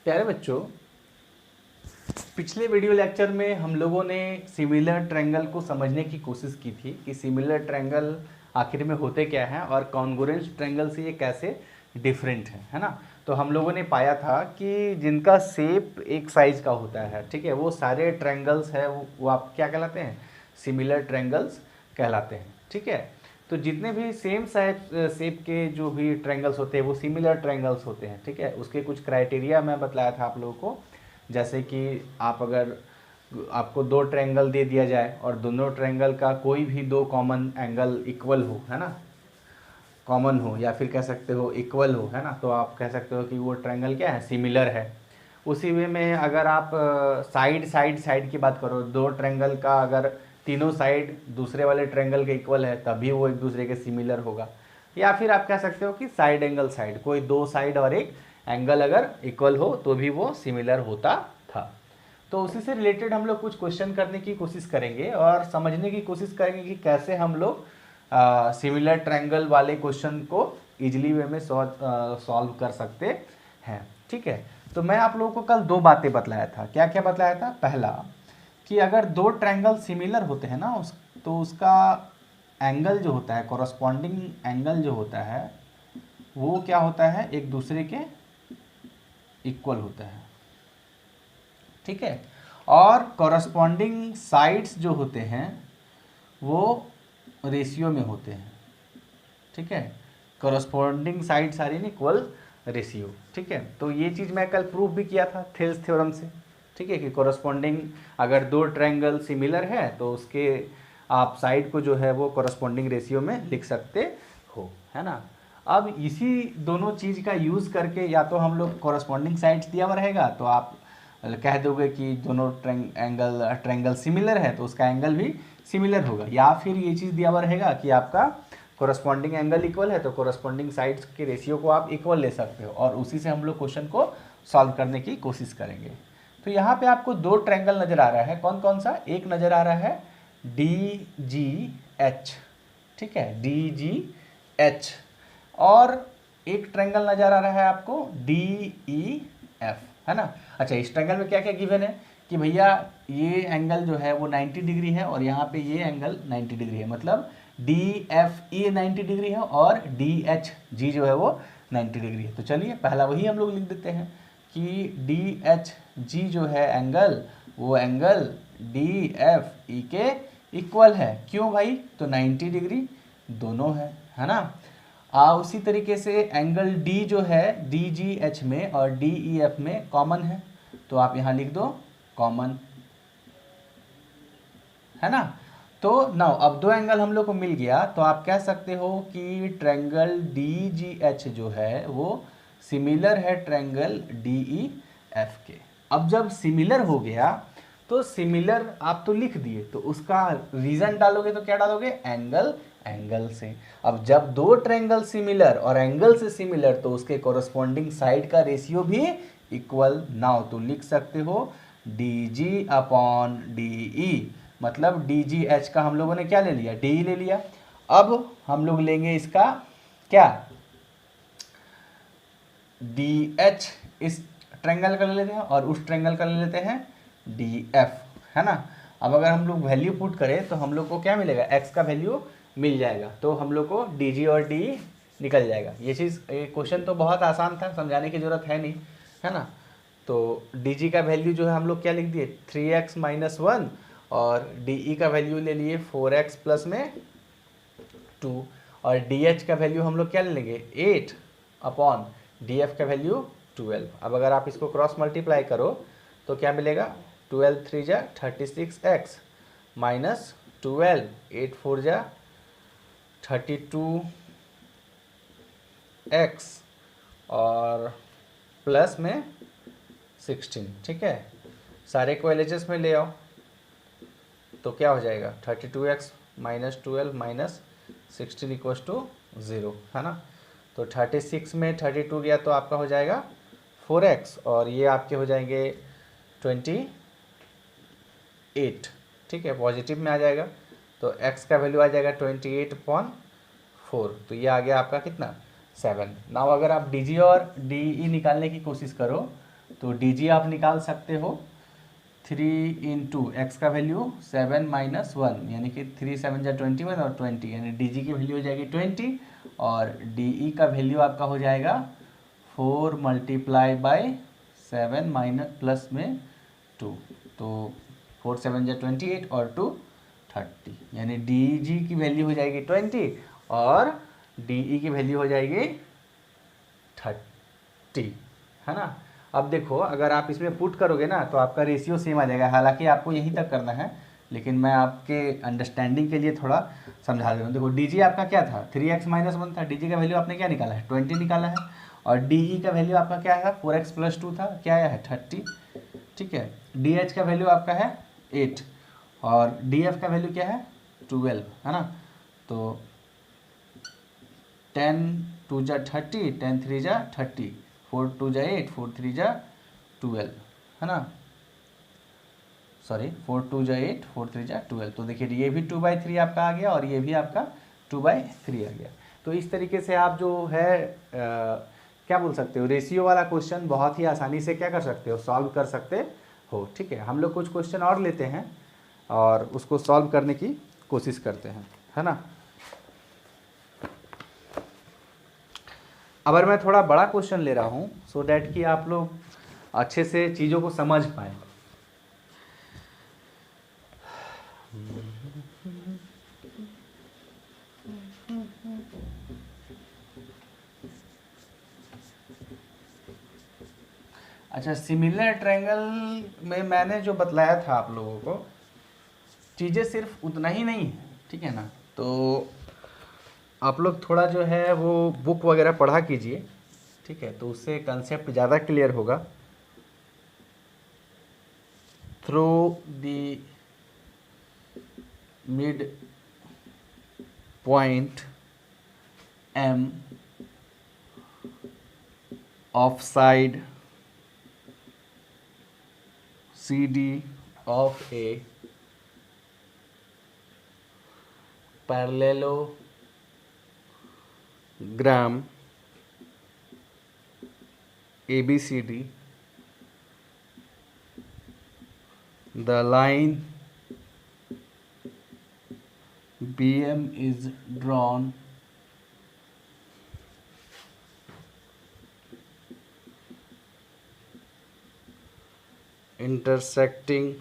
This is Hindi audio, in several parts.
प्यारे बच्चों, पिछले वीडियो लेक्चर में हम लोगों ने सिमिलर ट्रायंगल को समझने की कोशिश की थी कि सिमिलर ट्रायंगल आखिर में होते क्या हैं और कॉन्ग्रुएंस ट्रायंगल से ये कैसे डिफरेंट है ना। तो हम लोगों ने पाया था कि जिनका शेप एक साइज का होता है, ठीक है, वो सारे ट्रायंगल्स है वो आप क्या कहलाते हैं, सिमिलर ट्रायंगल्स कहलाते हैं। ठीक है, तो जितने भी सेम शेप के जो भी ट्रायंगल्स होते हैं वो सिमिलर ट्रायंगल्स होते हैं। ठीक है, उसके कुछ क्राइटेरिया मैं बतलाया था आप लोगों को, जैसे कि आप अगर आपको दो ट्रायंगल दे दिया जाए और दोनों ट्रायंगल का कोई भी दो कॉमन एंगल इक्वल हो, है ना, कॉमन हो या फिर कह सकते हो इक्वल हो, है ना, तो आप कह सकते हो कि वो ट्रायंगल क्या है, सिमिलर है। उसी वे में अगर आप साइड की बात करो, दो ट्रायंगल का अगर तीनों साइड दूसरे वाले ट्रायंगल के इक्वल है तभी वो एक दूसरे के सिमिलर होगा। या फिर आप कह सकते हो कि साइड एंगल साइड, कोई दो साइड और एक एंगल अगर इक्वल हो तो भी वो सिमिलर होता था। तो उसी से रिलेटेड हम लोग कुछ क्वेश्चन करने की कोशिश करेंगे और समझने की कोशिश करेंगे कि कैसे हम लोग सिमिलर ट्रायंगल वाले क्वेश्चन को इजीली वे में सॉल्व कर सकते हैं। ठीक है, तो मैं आप लोगों को कल दो बातें बतलाया था। क्या क्या बतलाया था? पहला कि अगर दो ट्रायंगल सिमिलर होते हैं ना तो उसका एंगल जो होता है, कॉरस्पॉन्डिंग एंगल जो होता है वो क्या होता है, एक दूसरे के इक्वल होता है। ठीक है, और कॉरस्पॉन्डिंग साइड्स जो होते हैं वो रेशियो में होते हैं। ठीक है, corresponding sides are in equal ratio. ठीक है, तो ये चीज़ मैं कल प्रूव भी किया था थेल्स थ्योरम से। ठीक है, कि कॉरस्पॉन्डिंग अगर दो ट्रायंगल सिमिलर है तो उसके आप साइड को जो है वो कॉरस्पॉन्डिंग रेशियो में लिख सकते हो, है ना। अब इसी दोनों चीज़ का यूज़ करके या तो हम लोग कॉरस्पॉन्डिंग साइड्स दिया हुआ रहेगा तो आप कह दोगे कि दोनों ट्रायंगल सिमिलर है तो उसका एंगल भी सिमिलर होगा, या फिर ये चीज़ दिया हुआ रहेगा कि आपका कॉरस्पॉन्डिंग एंगल इक्वल है तो कॉरस्पॉन्डिंग साइड्स के रेशियो को आप इक्वल ले सकते हो, और उसी से हम लोग क्वेश्चन को सॉल्व करने की कोशिश करेंगे। तो यहाँ पे आपको दो ट्रायंगल नज़र आ रहा है, कौन कौन सा? एक नज़र आ रहा है DGH, ठीक है, DGH, और एक ट्रायंगल नज़र आ रहा है आपको DEF, है ना। अच्छा, इस ट्रायंगल में क्या क्या गिवन है कि भैया ये एंगल जो है वो 90 डिग्री है और यहाँ पे ये एंगल 90 डिग्री है, मतलब DFE 90 डिग्री है और DHG जो है वो 90 डिग्री है। तो चलिए पहला वही हम लोग लिख देते हैं कि DHG जो है एंगल, वो एंगल DFE के इक्वल है। क्यों भाई? तो 90 डिग्री दोनों है ना। उसी तरीके से एंगल D जो है DGH में और DEF में कॉमन है, तो आप यहाँ लिख दो कॉमन, है ना। तो नाउ अब दो एंगल हम लोग को मिल गया तो आप कह सकते हो कि ट्रायंगल DGH जो है वो सिमिलर है ट्रायंगल DEF के। अब जब सिमिलर हो गया तो सिमिलर आप तो लिख दिए, तो उसका रीजन डालोगे तो क्या डालोगे? एंगल से। अब जब दो ट्रायंगल सिमिलर और एंगल से सिमिलर तो उसके कॉरस्पॉन्डिंग साइड का रेशियो भी इक्वल। नाउ तो लिख सकते हो DG अपॉन DE, मतलब DGH का हम लोगों ने क्या ले लिया? DE ले लिया। अब हम लोग लेंगे इसका क्या? DH इस ट्रायंगल का ले लेते हैं और उस ट्रायंगल का ले लेते हैं DF, है ना। अब अगर हम लोग वैल्यू पुट करें तो हम लोग को क्या मिलेगा? x का वैल्यू मिल जाएगा, तो हम लोग को DG और DE निकल जाएगा। ये चीज़, ये क्वेश्चन तो बहुत आसान था, समझाने की ज़रूरत है नहीं, है ना। तो DG का वैल्यू जो है हम लोग क्या लिख दिए? 3x माइनस 1, और DE का वैल्यू ले लिए 4x प्लस में 2, और DH का वैल्यू हम लोग क्या ले लेंगे? 8 अपॉन DF का वैल्यू 12। अब अगर आप इसको क्रॉस मल्टीप्लाई करो तो क्या मिलेगा? 12 3 जा 36x माइनस 12 8 4 जा 32x और प्लस में 16। ठीक है, सारे को LHS में ले आओ तो क्या हो जाएगा? 32x minus 12 minus 16 equals to 0, है ना। तो 36 में 32 गया तो आपका हो जाएगा 4x, और ये आपके हो जाएंगे 28। ठीक है, पॉजिटिव में आ जाएगा तो x का वैल्यू आ जाएगा 28/4, तो ये आ गया आपका कितना? 7। नाउ अगर आप DG और DE निकालने की कोशिश करो तो डी जी आप निकाल सकते हो 3 इंटू एक्स का वैल्यू 7 माइनस 1 यानी कि 3 7 जा 21 और 20 यानी डी जी की वैल्यू हो जाएगी 20 और डी ई का वैल्यू आपका हो जाएगा 4 मल्टीप्लाई बाय 7 माइनस प्लस में 2 तो 4 7 जा 28 और 2 30 यानी डी जी की वैल्यू हो जाएगी 20 और डी ई की वैल्यू हो जाएगी 30 है ना। अब देखो अगर आप इसमें पुट करोगे ना तो आपका रेशियो सेम आ जाएगा, हालांकि आपको यहीं तक करना है लेकिन मैं आपके अंडरस्टैंडिंग के लिए थोड़ा समझा दे रहा हूँ। देखो डी जी आपका क्या था 3x माइनस 1 था, डी जी का वैल्यू आपने क्या निकाला है 20 निकाला है और डी ई का वैल्यू आपका क्या है 4x प्लस 2 था, क्या आया है 30। ठीक है, डी एच का वैल्यू आपका है 8 और डी एफ का वैल्यू क्या है 12 है ना। तो 10 2 जा 30 10 3 जा 30 4 2 जा 8 4 3 जा 12 है ना, सॉरी 4 2 जा 8 4 3 जा 12। तो देखिए ये भी 2/3 आपका आ गया और ये भी आपका 2/3 आ गया। तो इस तरीके से आप जो है क्या बोल सकते हो रेशियो वाला क्वेश्चन बहुत ही आसानी से क्या कर सकते हो सॉल्व कर सकते हो। ठीक है, हम लोग कुछ क्वेश्चन और लेते हैं और उसको सॉल्व करने की कोशिश करते हैं, है ना। अगर मैं थोड़ा बड़ा क्वेश्चन ले रहा हूँ सो डैट कि आप लोग अच्छे से चीज़ों को समझ पाए। अच्छा, सिमिलर ट्रायंगल में मैंने जो बतलाया था आप लोगों को चीज़ें सिर्फ उतना ही नहीं है, ठीक है ना। तो आप लोग थोड़ा जो है वो बुक वगैरह पढ़ा कीजिए, ठीक है, तो उससे कंसेप्ट ज़्यादा क्लियर होगा। Through the mid point M of side CD of a parallelogram ABCD, the line BM is drawn intersecting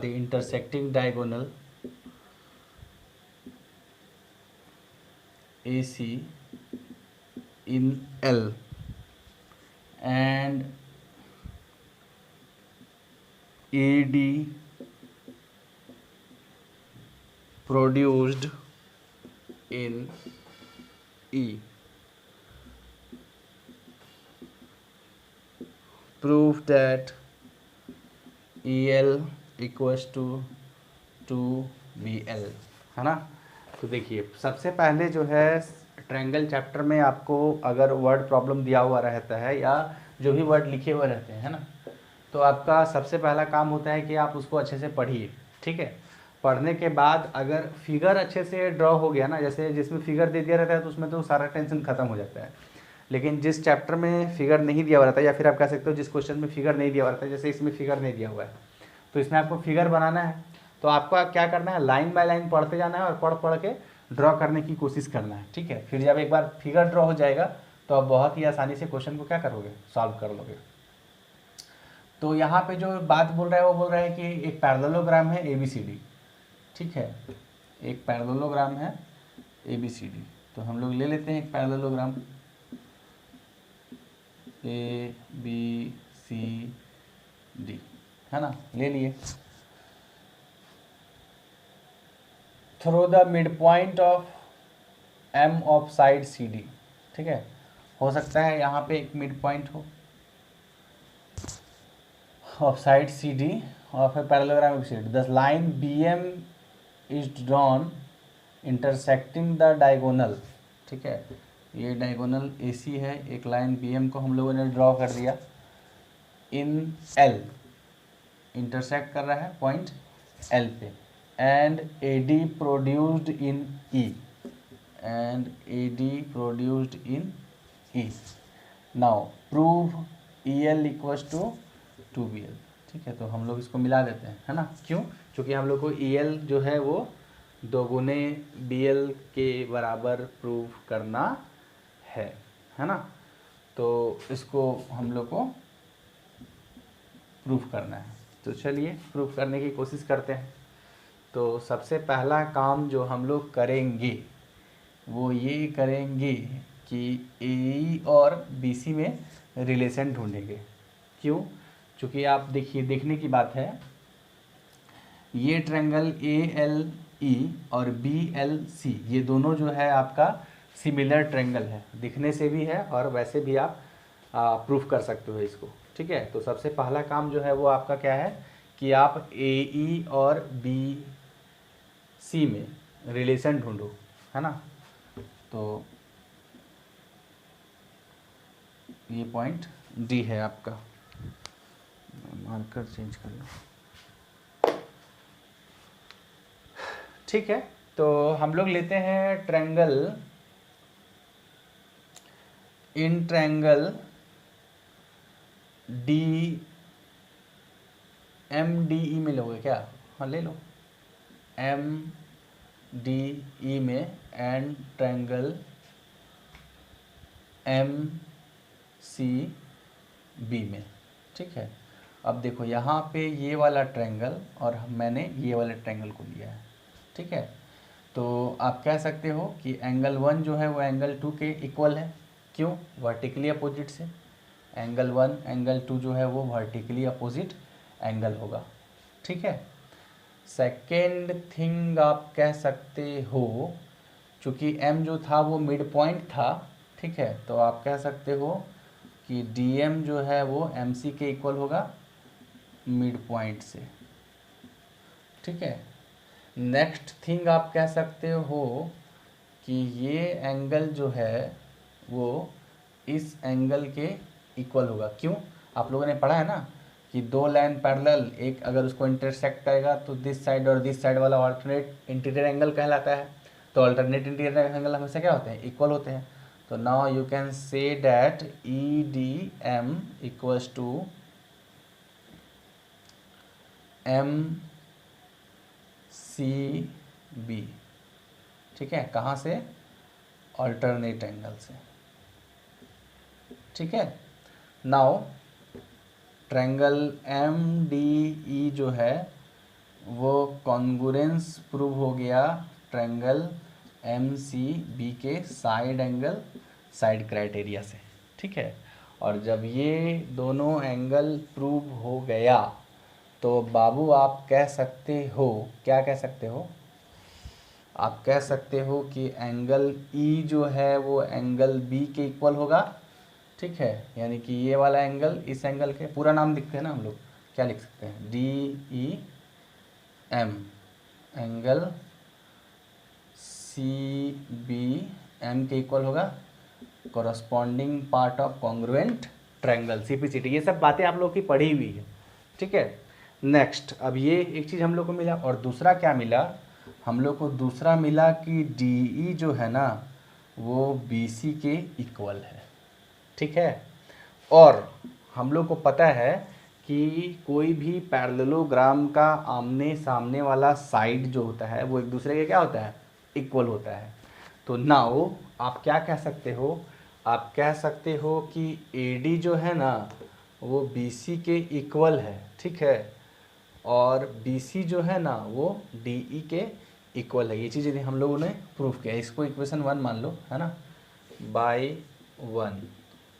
intersecting diagonal AC in L and AD produced in E. Prove that EL equals to 2BL, है ना। तो देखिए सबसे पहले जो है ट्रायंगल चैप्टर में आपको अगर वर्ड प्रॉब्लम दिया हुआ रहता है या जो भी वर्ड लिखे हुए रहते हैं, है ना, तो आपका सबसे पहला काम होता है कि आप उसको अच्छे से पढ़िए। ठीक है, पढ़ने के बाद अगर फिगर अच्छे से ड्रॉ हो गया ना, जैसे जिसमें फिगर दे दिया रहता है तो उसमें तो सारा टेंशन खत्म हो जाता है। लेकिन जिस चैप्टर में फिगर नहीं दिया हुआ रहता है या फिर आप कह सकते हो जिस क्वेश्चन में फिगर नहीं दिया हुआ रहता है, जैसे इसमें फिगर नहीं दिया हुआ है तो इसमें आपको फिगर बनाना है, तो आपको क्या करना है लाइन बाय लाइन पढ़ते जाना है और पढ़ पढ़ के ड्रॉ करने की कोशिश करना है। ठीक है, फिर जब एक बार फिगर ड्रॉ हो जाएगा तो आप बहुत ही आसानी से क्वेश्चन को क्या करोगे सॉल्व कर लोगे। तो यहाँ पे जो बात बोल रहा है वो बोल रहा है कि एक पैरेललोग्राम है ABCD, ठीक है, एक पैरेललोग्राम है ABCD। तो हम लोग ले लेते हैं एक पैरेललोग्राम ABCD, है ना, ले लिए। Through the mid point of M of side CD, ठीक है, हो सकता है यहाँ पे एक मिड पॉइंट हो of side CD of a parallelogram ABCD। The line BM is drawn intersecting the diagonal, ठीक है, ये डायगोनल AC है, एक लाइन BM को हम लोगों ने ड्रॉ कर दिया इन L, इंटरसेक्ट कर रहा है पॉइंट L पे, and AD produced in E, and AD produced in E. Now prove EL equals to 2BL। ठीक है, तो हम लोग इसको मिला देते हैं, है ना। क्यों? क्योंकि हम लोग को EL जो है वो 2 गुने BL के बराबर प्रूव करना है ना। तो इसको हम लोग को प्रूफ करना है। तो चलिए प्रूफ करने की कोशिश करते हैं। तो सबसे पहला काम जो हम लोग करेंगे वो ये करेंगे कि AE और BC में रिलेशन ढूंढेंगे। क्यों? क्योंकि आप देखिए, देखने की बात है, ये ट्रायंगल ALE और BLC ये दोनों जो है आपका सिमिलर ट्रायंगल है, दिखने से भी है और वैसे भी आप प्रूफ कर सकते हो इसको। ठीक है, तो सबसे पहला काम जो है वो आपका क्या है कि आप AE और BC में रिलेशन ढूंढो, है ना। तो ये पॉइंट डी है आपका, मार्कर चेंज कर लो। ठीक है, तो हम लोग लेते हैं ट्रायंगल, इन ट्रायंगल MDE में लोगे क्या? हाँ ले लो, MDE में एंड ट्रायंगल MCB में। ठीक है, अब देखो यहाँ पे ये वाला ट्रायंगल और मैंने ये वाले ट्रायंगल को लिया है। ठीक है, तो आप कह सकते हो कि एंगल 1 जो है वो एंगल 2 के इक्वल है। क्यों? वर्टिकली अपोजिट से। एंगल 1 एंगल 2 जो है वो वर्टिकली अपोजिट एंगल होगा। ठीक है, सेकेंड थिंग आप कह सकते हो, चूँकि M जो था वो मिड पॉइंट था। ठीक है, तो आप कह सकते हो कि DM जो है वो MC के इक्वल होगा मिड पॉइंट से। ठीक है, नेक्स्ट थिंग आप कह सकते हो कि ये एंगल जो है वो इस एंगल के इक्वल होगा। क्यों? आप लोगों ने पढ़ा है ना कि दो लाइन पैरेलल, एक अगर उसको इंटरसेक्ट करेगा तो दिस साइड और दिस साइड वाला अल्टरनेट इंटीरियर एंगल कहलाता है। तो अल्टरनेट इंटीरियर एंगल हमेशा क्या होते हैं? इक्वल होते हैं। तो now you can say that EDM equals to MCB। ठीक है, कहाँ से? अल्टरनेट एंगल से। ठीक है, नाउ ट्रायंगल MDE जो है वो कॉन्ग्रुएंस प्रूव हो गया ट्रायंगल MCB के साइड एंगल साइड क्राइटेरिया से। ठीक है, और जब ये दोनों एंगल प्रूव हो गया तो बाबू आप कह सकते हो, क्या कह सकते हो? आप कह सकते हो कि एंगल E जो है वो एंगल B के इक्वल होगा। ठीक है, यानी कि ये वाला एंगल इस एंगल के, पूरा नाम लिखते हैं ना हम लोग, क्या लिख सकते हैं? DEM एंगल CBM के इक्वल होगा corresponding part of congruent triangle CPCT। ये सब बातें आप लोग की पढ़ी हुई है। ठीक है, नेक्स्ट अब ये एक चीज़ हम लोग को मिला, और दूसरा क्या मिला? हम लोग को दूसरा मिला कि DE जो है ना वो BC के इक्वल है। ठीक है, और हम लोग को पता है कि कोई भी पैरेललोग्राम का आमने सामने वाला साइड जो होता है वो एक दूसरे के क्या होता है? इक्वल होता है। तो नाउ आप क्या कह सकते हो? आप कह सकते हो कि AD जो है ना वो BC के इक्वल है। ठीक है, और BC जो है ना वो DE के इक्वल है। ये चीज़ यदि हम लोगों ने प्रूफ किया, इसको इक्वेशन 1 मान लो, है ना, बाय 1।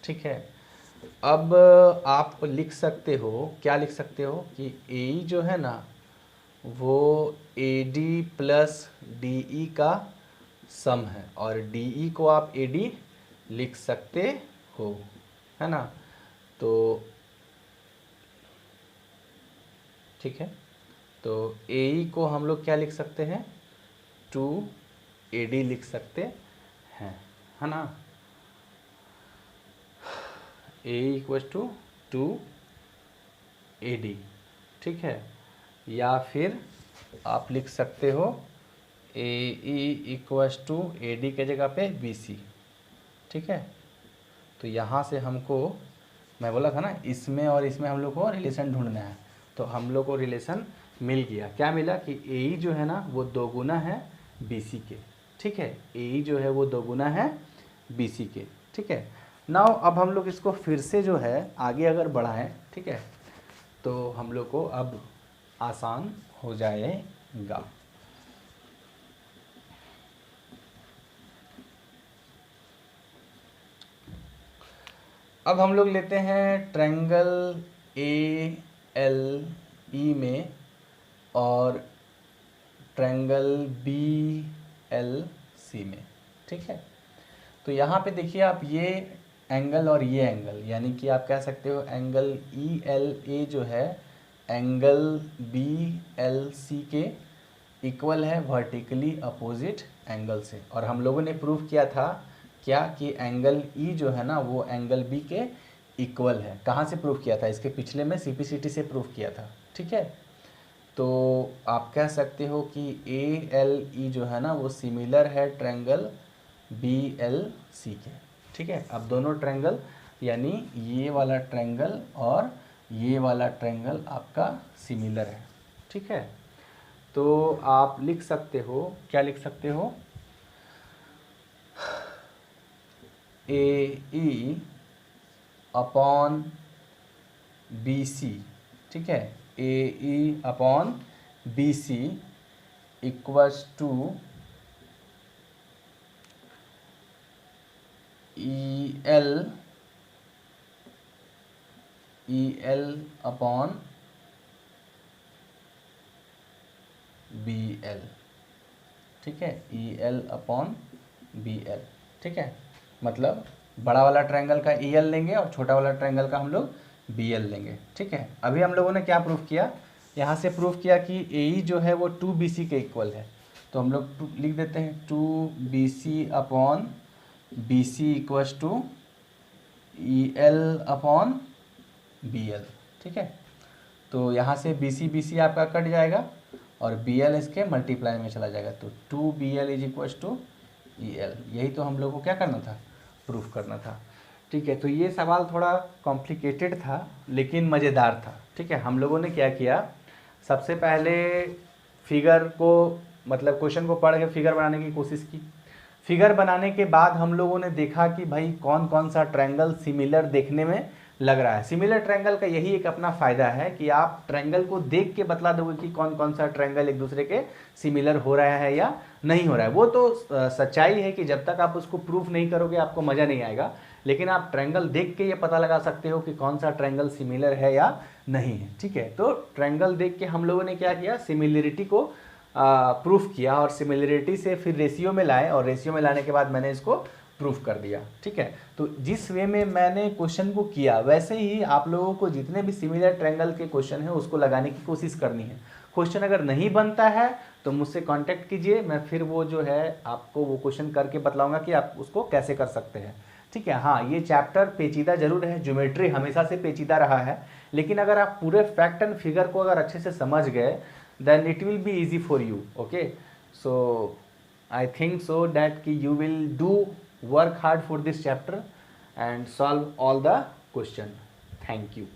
ठीक है, अब आप लिख सकते हो, क्या लिख सकते हो कि AE जो है ना वो AD प्लस DE का सम है, और DE को आप AD लिख सकते हो, है ना। तो ठीक है, तो AE को हम लोग क्या लिख सकते हैं? 2AD लिख सकते हैं, है ना। AE equals to 2AD। ठीक है, या फिर आप लिख सकते हो A E equals to A D के जगह पे बी सी, ठीक है। तो यहाँ से हमको, मैं बोला था ना इसमें और इसमें हम लोग को रिलेशन ढूंढना है, तो हम लोग को रिलेशन मिल गया। क्या मिला कि ए ई जो है ना वो 2 गुना है बी सी के, ठीक है। ए ई जो है वो 2 गुना है बी सी के, ठीक है। नाउ अब हम लोग इसको फिर से जो है आगे अगर बढ़ाएं, ठीक है, तो हम लोग को अब आसान हो जाएगा। अब हम लोग लेते हैं ट्रायंगल ए एल ई में और ट्रायंगल बी एल सी में, ठीक है। तो यहाँ पे देखिए आप, ये एंगल और ये एंगल, यानी कि आप कह सकते हो एंगल ई एल ए जो है एंगल बी एल सी के इक्वल है वर्टिकली अपोजिट एंगल से। और हम लोगों ने प्रूव किया था क्या कि एंगल ई जो है ना वो एंगल बी के इक्वल है। कहाँ से प्रूव किया था? इसके पिछले में सीपीसीटी से प्रूव किया था, ठीक है। तो आप कह सकते हो कि ए एल ई जो है ना वो सिमिलर है ट्रायंगल बी एल सी के, ठीक है। अब दोनों ट्रायंगल यानी ये वाला ट्रायंगल और ये वाला ट्रायंगल आपका सिमिलर है, ठीक है। तो आप लिख सकते हो, क्या लिख सकते हो, A E upon B C, ठीक है। A E upon B C equals to E L upon B L, ठीक है। E L upon B L, ठीक है। मतलब बड़ा वाला ट्रायंगल का ई एल लेंगे और छोटा वाला ट्रायंगल का हम लोग बी एल लेंगे, ठीक है। अभी हम लोगों ने क्या प्रूफ किया? यहाँ से प्रूफ किया कि ए ई जो है वो 2 बी सी के इक्वल है। तो हम लोग लिख देते हैं 2 B C upon B C equals to E L upon B L, ठीक है। तो यहाँ से बी सी आपका कट जाएगा और बी एल इसके मल्टीप्लाई में चला जाएगा। तो 2 B L is equals to E L. यही तो हम लोग को क्या करना था? प्रूफ करना था, ठीक है। तो ये सवाल थोड़ा कॉम्प्लिकेटेड था लेकिन मज़ेदार था, ठीक है। हम लोगों ने क्या किया, सबसे पहले फिगर को, मतलब क्वेश्चन को पढ़ के फिगर बनाने की कोशिश की। फिगर बनाने के बाद हम लोगों ने देखा कि भाई कौन कौन सा ट्रायंगल सिमिलर देखने में लग रहा है। सिमिलर ट्रायंगल का यही एक अपना फ़ायदा है कि आप ट्रायंगल को देख के बतला दोगे कि कौन कौन सा ट्रायंगल एक दूसरे के सिमिलर हो रहा है या नहीं हो रहा है। वो तो सच्चाई है कि जब तक आप उसको प्रूफ नहीं करोगे आपको मज़ा नहीं आएगा, लेकिन आप ट्रायंगल देख के ये पता लगा सकते हो कि कौन सा ट्रायंगल सिमिलर है या नहीं है, ठीक है। तो ट्रायंगल देख के हम लोगों ने क्या किया, सिमिलरिटी को प्रूफ किया और सिमिलरिटी से फिर रेशियो में लाए और रेशियो में लाने के बाद मैंने इसको प्रूफ कर दिया, ठीक है। तो जिस वे में मैंने क्वेश्चन को किया वैसे ही आप लोगों को जितने भी सिमिलर ट्रायंगल के क्वेश्चन हैं उसको लगाने की कोशिश करनी है। क्वेश्चन अगर नहीं बनता है तो मुझसे कांटेक्ट कीजिए, मैं फिर वो जो है आपको वो क्वेश्चन करके बतलाऊंगा कि आप उसको कैसे कर सकते हैं, ठीक है। हाँ, ये चैप्टर पेचीदा जरूर है, ज्योमेट्री हमेशा से पेचीदा रहा है, लेकिन अगर आप पूरे फैक्ट एंड फिगर को अगर अच्छे से समझ गए then it will be easy for you, okay. So I think so that ki you will do work hard for this chapter and solve all the question. Thank you.